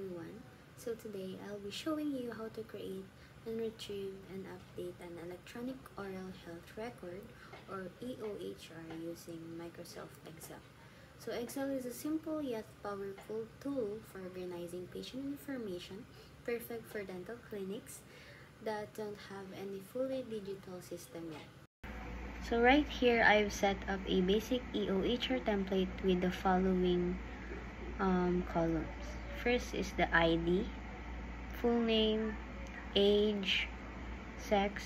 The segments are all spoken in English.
everyone. So today I'll be showing you how to create and retrieve and update an electronic oral health record or EOHR using Microsoft Excel. So Excel is a simple yet powerful tool for organizing patient information, perfect for dental clinics that don't have any fully digital system yet. So right here, I've set up a basic EOHR template with the following columns. First is the ID, full name, age, sex,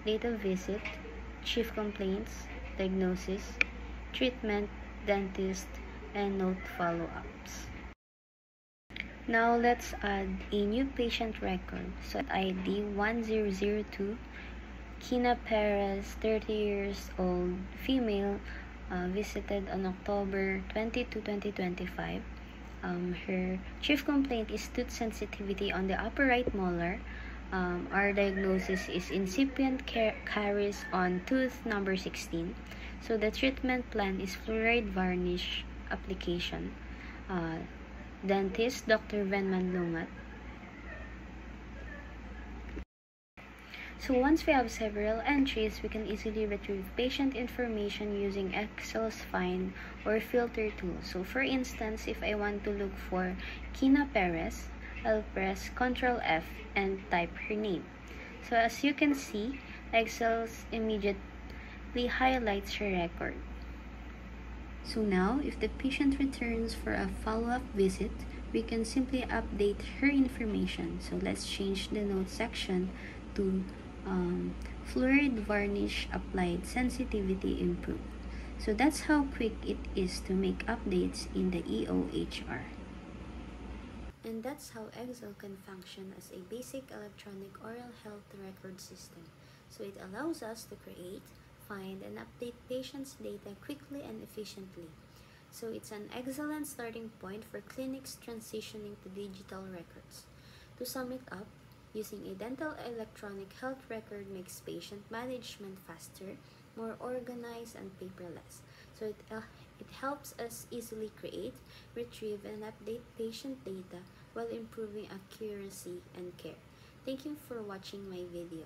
date of visit, chief complaints, diagnosis, treatment, dentist, and note follow-ups. Now let's add a new patient record. So ID 1002, Kina Perez, 30 years old, female, visited on October 22, 2025. Her chief complaint is tooth sensitivity on the upper right molar. Our diagnosis is incipient caries on tooth number 16. So the treatment plan is fluoride varnish application. Dentist, Dr. Venman Lungat. So once we have several entries, we can easily retrieve patient information using Excel's find or filter tool. So for instance, if I want to look for Kina Perez, I'll press Ctrl F and type her name. So as you can see, Excel immediately highlights her record. So now, if the patient returns for a follow-up visit, we can simply update her information. So let's change the note section to fluoride varnish applied, sensitivity improved. So that's how quick it is to make updates in the EOHR. And that's how Excel can function as a basic electronic oral health record system. So it allows us to create, find, and update patients' data quickly and efficiently. So it's an excellent starting point for clinics transitioning to digital records. To sum it up, using a dental electronic health record makes patient management faster, more organized, and paperless. So it helps us easily create, retrieve, and update patient data while improving accuracy and care. Thank you for watching my video.